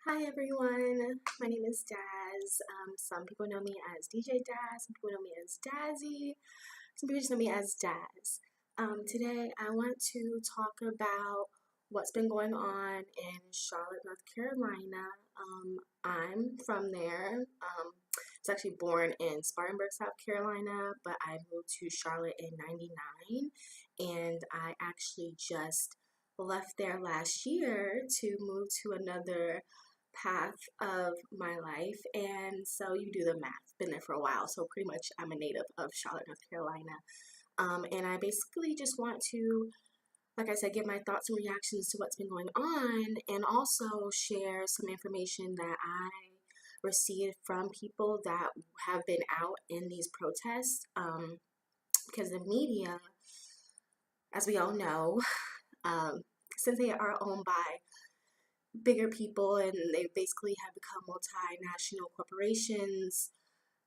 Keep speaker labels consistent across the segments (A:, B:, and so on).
A: Hi everyone, my name is Daz. Some people know me as DJ Daz, some people know me as Dazzy, some people just know me as Daz. Today I want to talk about what's been going on in Charlotte, North Carolina. I'm from there. I was actually born in Spartanburg, South Carolina, but I moved to Charlotte in '99, and I actually just left there last year to move to another path of my life. And so you do the math, been there for a while, so pretty much I'm a native of Charlotte, North Carolina. And I basically just want to, like I said, give my thoughts and reactions to what's been going on, and also share some information that I received from people that have been out in these protests. Because the media, as we all know, um, since they are owned by bigger people and they basically have become multinational corporations,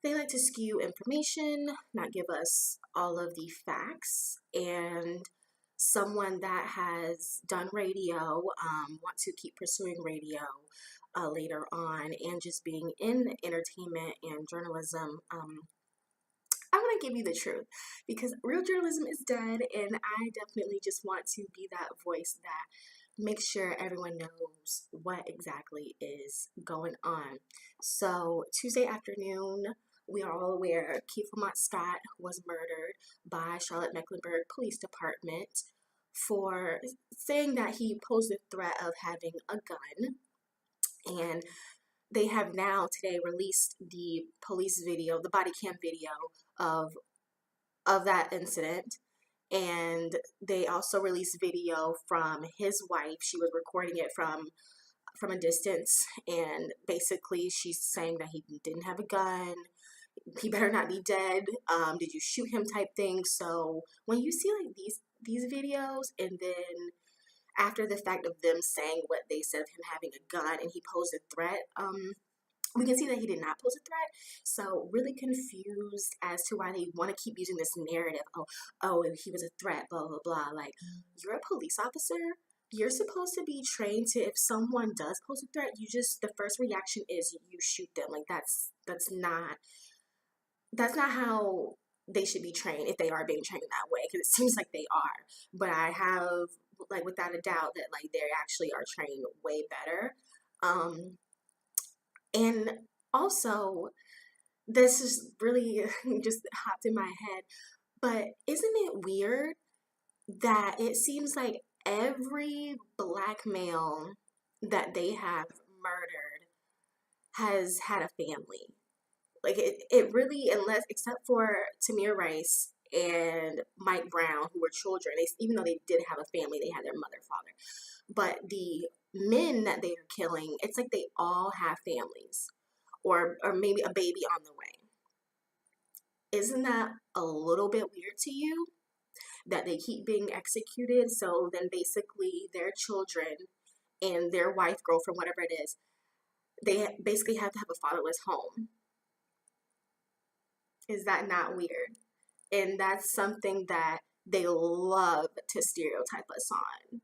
A: they like to skew information, not give us all of the facts. And someone that has done radio, want to keep pursuing radio later on, and just being in entertainment and journalism. I want to give you the truth because real journalism is dead, and I definitely just want to be that voice that make sure everyone knows what exactly is going on. So Tuesday afternoon, we are all aware Keith Lamont Scott was murdered by Charlotte Mecklenburg Police Department for saying that he posed the threat of having a gun. And they have now today released the police video, the body cam video of that incident. And they also released video from his wife. She was recording it from a distance, and basically she's saying that he didn't have a gun, he better not be dead, did you shoot him type thing. So when you see like these videos, and then after the fact of them saying what they said of him having a gun and he posed a threat, we can see that he did not pose a threat. So really confused as to why they want to keep using this narrative. Oh, he was a threat, blah, blah, blah. Like, you're a police officer. You're supposed to be trained to, if someone does pose a threat, the first reaction is you shoot them. Like, that's not how they should be trained, if they are being trained that way, because it seems like they are. But I have, like, without a doubt that, like, they actually are trained way better. And also, this is really just hopped in my head, but isn't it weird that it seems like every black male that they have murdered has had a family? Like it really, unless except for Tamir Rice and Mike Brown, who were children, even though they did have a family, they had their mother, father. But the men that they are killing, it's like they all have families, or maybe a baby on the way. Isn't that a little bit weird to you that they keep being executed? So then basically their children and their wife, girlfriend, whatever it is, they basically have to have a fatherless home. Is that not weird? And that's something that they love to stereotype us on.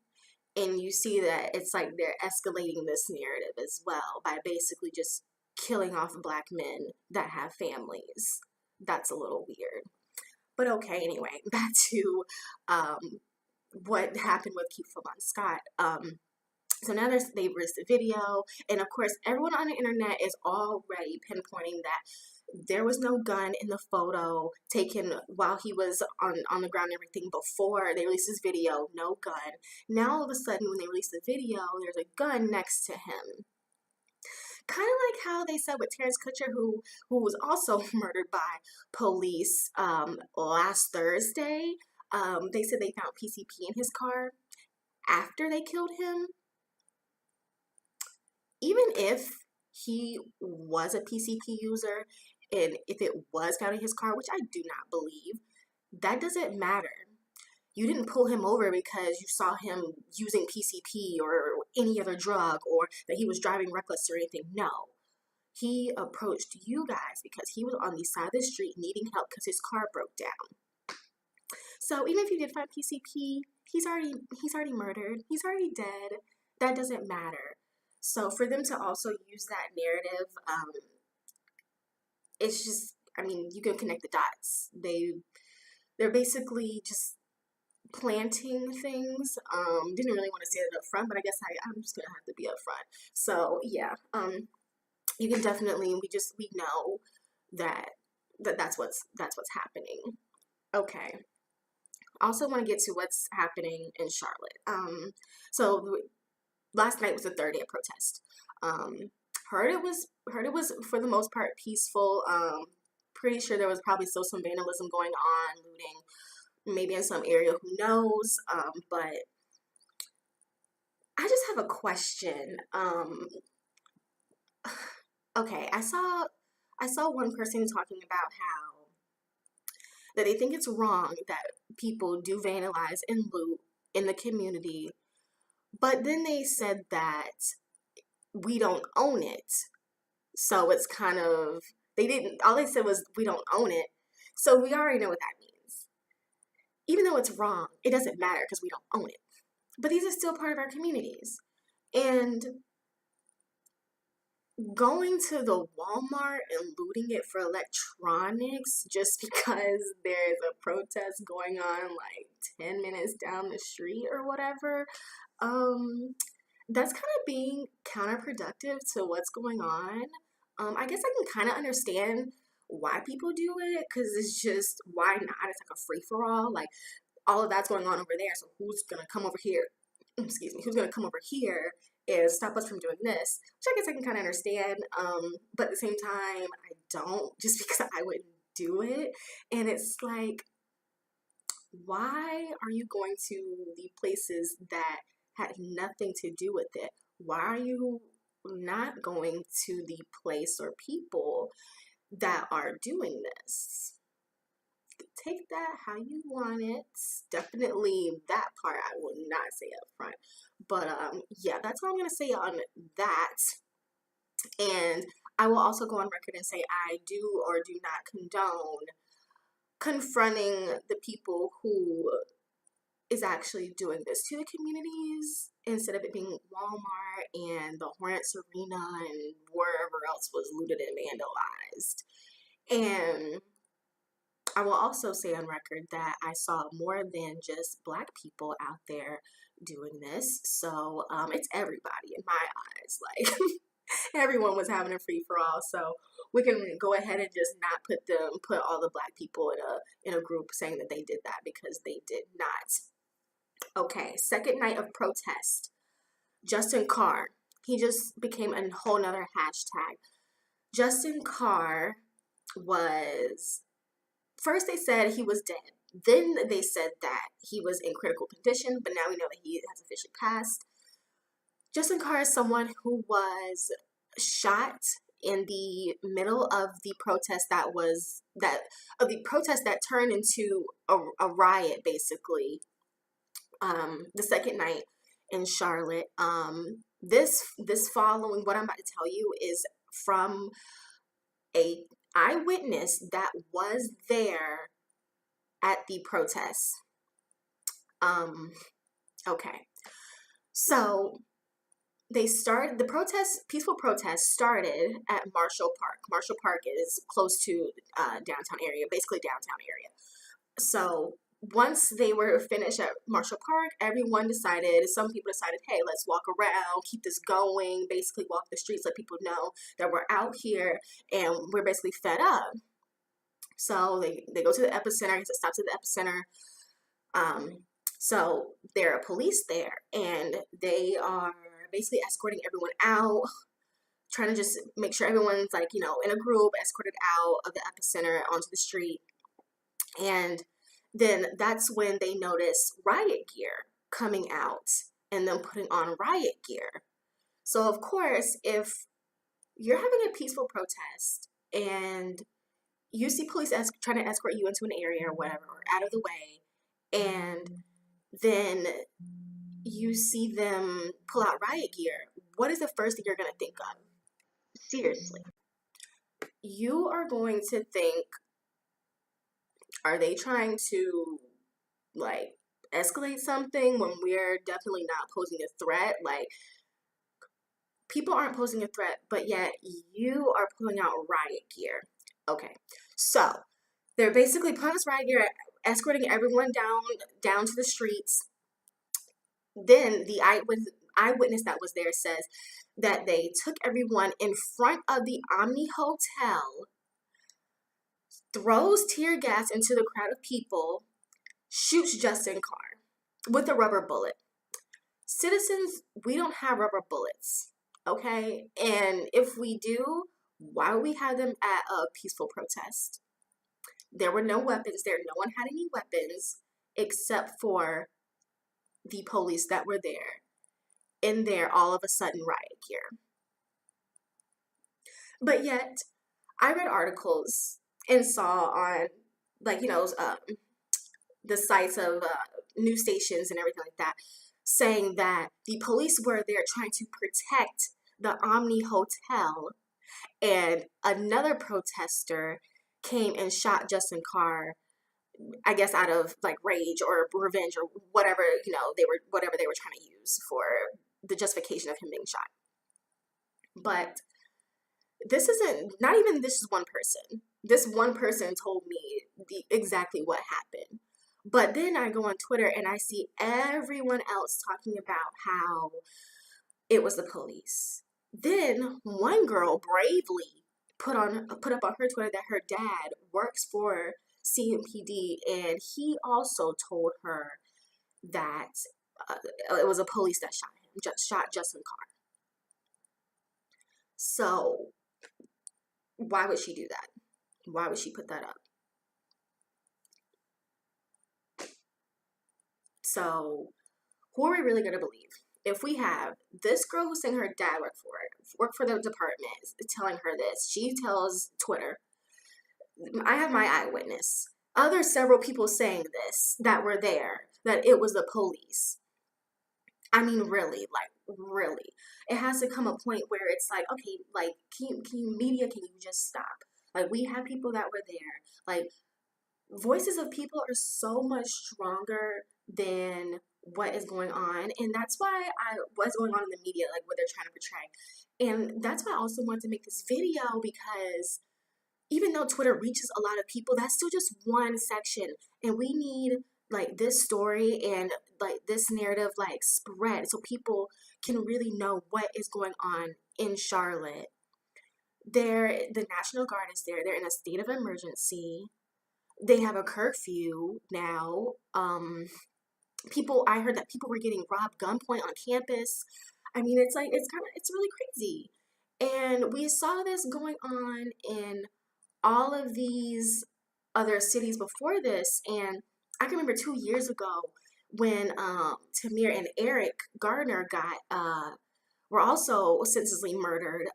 A: And you see that it's like they're escalating this narrative as well by basically just killing off black men that have families. That's a little weird. But okay, anyway, back to what happened with Keith Lamont Scott. So now they've released a video, and of course, everyone on the internet is already pinpointing that there was no gun in the photo taken while he was on the ground and everything before they released this video. No gun. Now all of a sudden, when they release the video, there's a gun next to him. Kind of like how they said with Terrence Kutcher, who was also murdered by police last Thursday. They said they found PCP in his car after they killed him. Even if he was a PCP user, and if it was found in his car, which I do not believe, that doesn't matter. You didn't pull him over because you saw him using PCP or any other drug, or that he was driving reckless or anything. No. He approached you guys because he was on the side of the street needing help because his car broke down. So even if you did find PCP, he's already murdered. He's already dead. That doesn't matter. So for them to also use that narrative, it's just, I mean, you can connect the dots. They're basically just planting things. Didn't really want to say it up front, but I guess I'm just gonna have to be up front. So yeah, you can definitely, we know that that's what's happening. Okay. Also want to get to what's happening in Charlotte. So last night was the third day of protest. Heard it was for the most part peaceful. Pretty sure there was probably still some vandalism going on, looting, maybe in some area, who knows? But I just have a question. Okay, I saw one person talking about how that they think it's wrong that people do vandalize and loot in the community, but then they said that we don't own it. So it's kind of, they didn't, all they said was we don't own it. So we already know what that means. Even though it's wrong, it doesn't matter because we don't own it. But these are still part of our communities. And going to the Walmart and looting it for electronics just because there's a protest going on like 10 minutes down the street or whatever, that's kind of being counterproductive to what's going on. I guess I can kind of understand why people do it, because it's just, why not? It's like a free-for-all. Like, all of that's going on over there, so who's gonna come over here? Excuse me, who's gonna come over here and stop us from doing this? Which I guess I can kind of understand, but at the same time, I don't, just because I wouldn't do it. And it's like, why are you going to the places that had nothing to do with it? Why are you not going to the place or people that are doing this? Take that how you want it. Definitely that part I will not say up front. But yeah, that's what I'm gonna say on that. And I will also go on record and say I do or do not condone confronting the people who is actually doing this to the communities, instead of it being Walmart and the Hornets Arena and wherever else was looted and vandalized. And I will also say on record that I saw more than just Black people out there doing this. So it's everybody in my eyes. Like, everyone was having a free for all. So we can go ahead and just not put all the Black people in a group saying that they did that, because they did not. Okay, second night of protest. Justin Carr. He just became a whole nother hashtag. Justin Carr was, first they said he was dead. Then they said that he was in critical condition, but now we know that he has officially passed. Justin Carr is someone who was shot in the middle of the protest that turned into a riot, basically. The second night in Charlotte. This following, what I'm about to tell you, is from a eyewitness that was there at the protest. Okay. So the peaceful protest started at Marshall Park. Marshall Park is close to downtown area, basically downtown area. So once they were finished at Marshall Park, some people decided, hey, let's walk around, keep this going, basically walk the streets, let people know that we're out here and we're basically fed up. So they go to the epicenter. I guess it stops at the epicenter. So there are police there, and they are basically escorting everyone out, trying to just make sure everyone's in a group, escorted out of the epicenter onto the street. And then that's when they notice Riot Gear coming out and them putting on Riot Gear. So of course, if you're having a peaceful protest and you see police trying to escort you into an area or whatever, or out of the way, and then you see them pull out Riot Gear, what is the first thing you're going to think of? Seriously. You are going to think, are they trying to, escalate something when we're definitely not posing a threat? people aren't posing a threat, but yet you are pulling out riot gear. Okay, so they're basically putting this riot gear, escorting everyone down to the streets. Then the eyewitness that was there says that they took everyone in front of the Omni Hotel, throws tear gas into the crowd of people, shoots Justin Carr with a rubber bullet. Citizens, we don't have rubber bullets, okay? And if we do, why would we have them at a peaceful protest? There were no weapons there. No one had any weapons except for the police that were there in their all of a sudden riot gear. But yet, I read articles and saw on, like, the sites of news stations and everything like that, saying that the police were there trying to protect the Omni Hotel, and another protester came and shot Justin Carr, I guess out of like rage or revenge or whatever, whatever they were trying to use for the justification of him being shot. But this isn't, not even this is one person. This one person told me exactly what happened. But then I go on Twitter and I see everyone else talking about how it was the police. Then one girl bravely put up on her Twitter that her dad works for CMPD, and he also told her that it was a police that shot Justin Carr. So why would she do that? Why would she put that up? So who are we really going to believe? If we have this girl who's saying her dad worked for the department, telling her this, she tells Twitter, I have my eyewitness. Other several people saying this that were there, that it was the police. I mean, really, it has to come a point where it's like, okay, like, can you just stop? Like, we have people that were there. Like, voices of people are so much stronger than what is going on, and that's why what's going on in the media, like what they're trying to portray. And that's why I also wanted to make this video, because even though Twitter reaches a lot of people, that's still just one section, and we need like this story and like this narrative like spread so people can really know what is going on in Charlotte. The National Guard is there. They're in a state of emergency. They have a curfew now. I heard that people were getting robbed gunpoint on campus. I mean, it's really crazy. And we saw this going on in all of these other cities before this. And I can remember 2 years ago when Tamir and Eric Gardner were also senselessly murdered.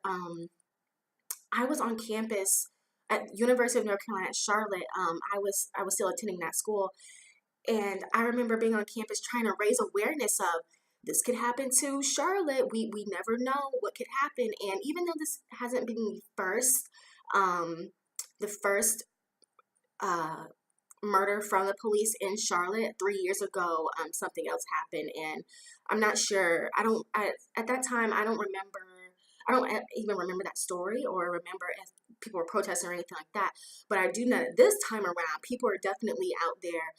A: I was on campus at University of North Carolina at Charlotte. I was still attending that school, and I remember being on campus trying to raise awareness of this could happen to Charlotte. We never know what could happen. And even though this hasn't been the first murder from the police in Charlotte 3 years ago, something else happened, and I'm not sure. At that time, I don't even remember that story or remember if people were protesting or anything like that. But I do know that this time around, people are definitely out there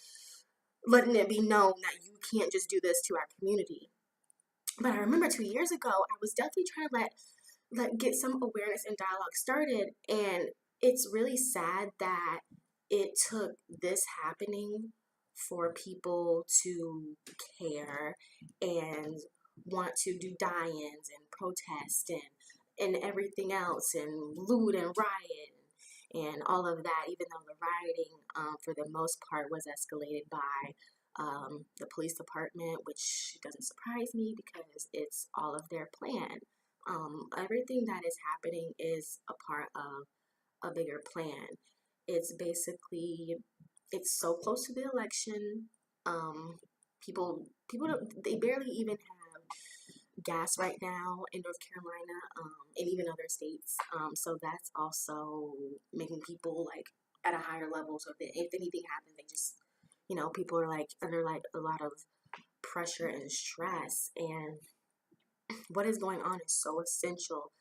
A: letting it be known that you can't just do this to our community. But I remember 2 years ago, I was definitely trying to get some awareness and dialogue started. And it's really sad that it took this happening for people to care and want to do die-ins and protest and everything else and loot and riot and all of that, even though the rioting for the most part was escalated by the police department, which doesn't surprise me because it's all of their plan. Everything that is happening is a part of a bigger plan. It's so close to the election. They barely even have gas right now in North Carolina, and even other states. So that's also making people like at a higher level. So if anything happens, they just, people are like under like a lot of pressure and stress. And what is going on is so essential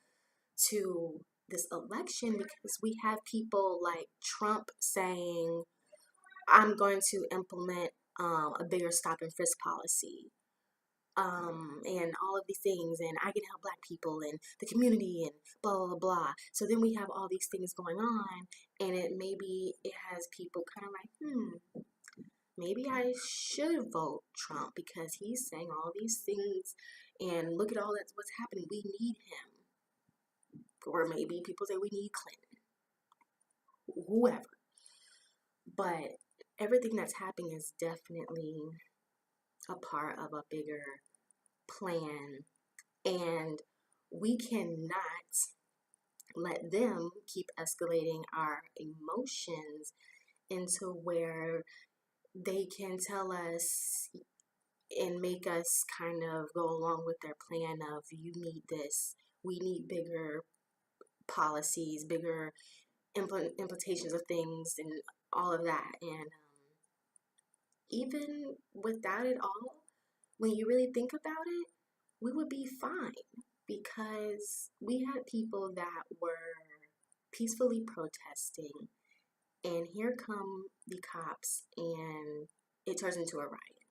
A: to this election, because we have people like Trump saying, I'm going to implement a bigger stop and frisk policy, and all of these things, and I can help Black people and the community and blah, blah, blah. So then we have all these things going on, and it has people kind of like, maybe I should vote Trump because he's saying all these things, and look at all that's what's happening. We need him. Or maybe people say we need Clinton, whoever. But everything that's happening is definitely a part of a bigger plan, and we cannot let them keep escalating our emotions into where they can tell us and make us kind of go along with their plan of, you need this, we need bigger policies, bigger implementations of things, and all of that. And even without it all, when you really think about it, we would be fine, because we had people that were peacefully protesting, and here come the cops, and it turns into a riot.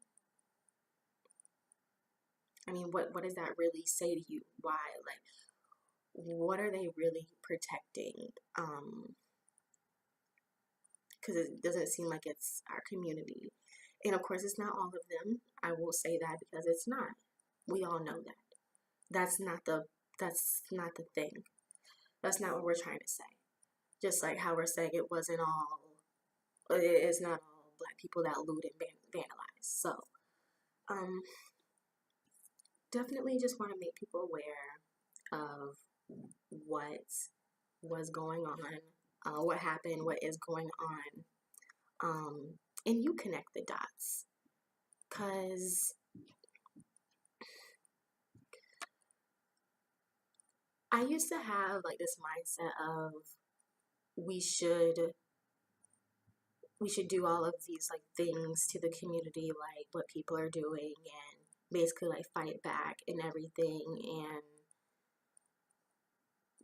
A: I mean, what does that really say to you? Why? Like, what are they really protecting? Because it doesn't seem like it's our community. And of course, it's not all of them. I will say that, because it's not. We all know that. That's not the thing. That's not what we're trying to say. Just like how we're saying it is not all Black people that loot and vandalize. So, definitely just want to make people aware of what was going on, what happened, what is going on, and you connect the dots, because I used to have like this mindset of we should do all of these like things to the community, like what people are doing, and basically like fight back and everything, and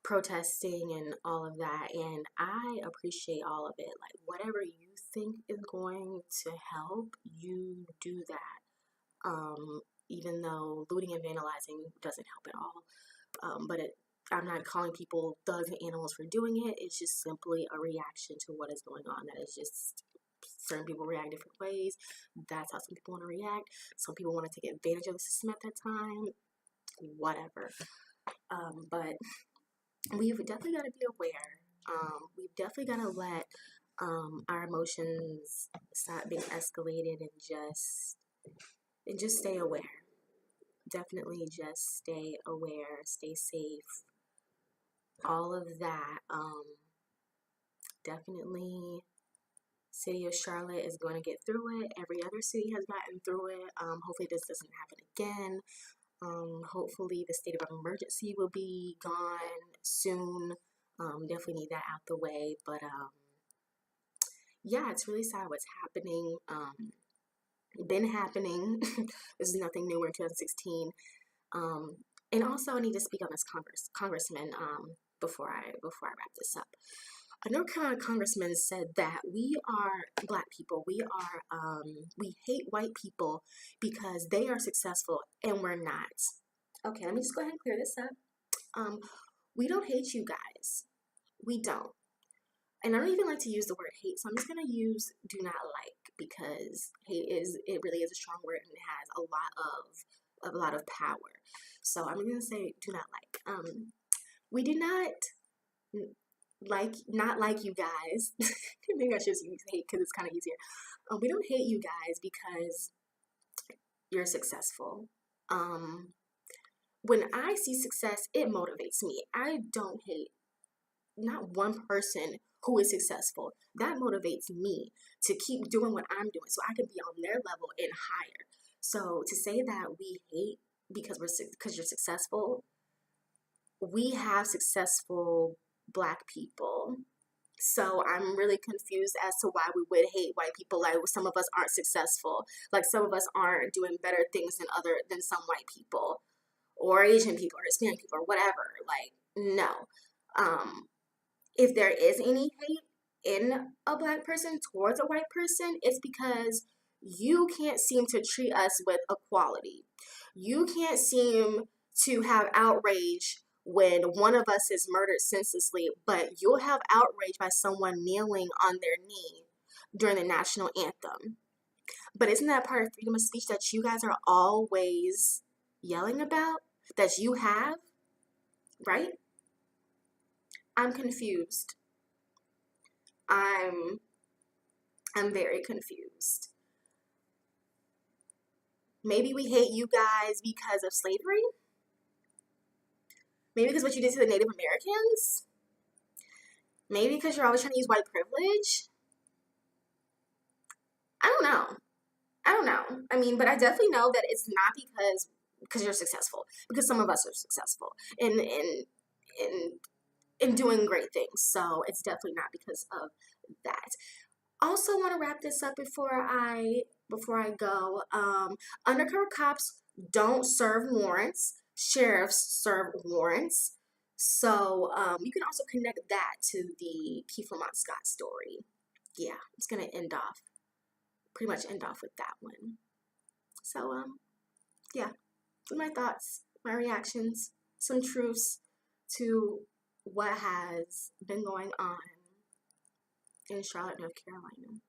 A: protesting and all of that. And I appreciate all of it. Like, whatever you think is going to help, you do that. Even though looting and vandalizing doesn't help at all. But I'm not calling people thugs and animals for doing it. It's just simply a reaction to what is going on. That is just, certain people react different ways. That's how some people want to react. Some people want to take advantage of the system at that time. Whatever. But we've definitely got to be aware. We've definitely got to let our emotions stop being escalated, and just stay aware. Definitely just stay aware, stay safe, all of that. Definitely, city of Charlotte is going to get through it. Every other city has gotten through it. Hopefully this doesn't happen again. Hopefully the state of emergency will be gone soon. Definitely need that out the way. But yeah, it's really sad what's happening. Been happening. This is nothing new. We're in 2016. And also, I need to speak on this congressman before I wrap this up. A North Carolina congressman said that we are Black people. We hate white people because they are successful and we're not. Okay, let me just go ahead and clear this up. We don't hate you guys. We don't. And I don't even like to use the word hate, so I'm just gonna use do not like, because it really is a strong word, and it has a lot of power. So I'm gonna say do not like. We do not like you guys. Maybe I should use hate because it's kind of easier. We don't hate you guys because you're successful. When I see success, it motivates me. I don't hate not one person who is successful. That motivates me to keep doing what I'm doing so I can be on their level and higher. So to say that we hate because you're successful, we have successful Black people. So I'm really confused as to why we would hate white people. Like, some of us aren't successful. Like, some of us aren't doing better things than some white people. or Asian people or Hispanic people or whatever. Like, no. If there is any hate in a black person towards a white person, it's because you can't seem to treat us with equality. You can't seem to have outrage when one of us is murdered senselessly, but you'll have outrage by someone kneeling on their knee during the national anthem. But isn't that part of freedom of speech that you guys are always yelling about? That you have, right? I'm confused. I'm very confused. Maybe we hate you guys because of slavery? Maybe because what you did to the Native Americans? Maybe because you're always trying to use white privilege? I don't know. I don't know. I mean, but I definitely know that it's not because you're successful. Because some of us are successful in in doing great things. So it's definitely not because of that. Also want to wrap this up before I go. Undercover cops don't serve warrants. Sheriffs serve warrants. So you can also connect that to the Keith Lamont Scott story. Yeah, it's gonna pretty much end off with that one. So yeah, my thoughts, my reactions, some truths to what has been going on in Charlotte, North Carolina.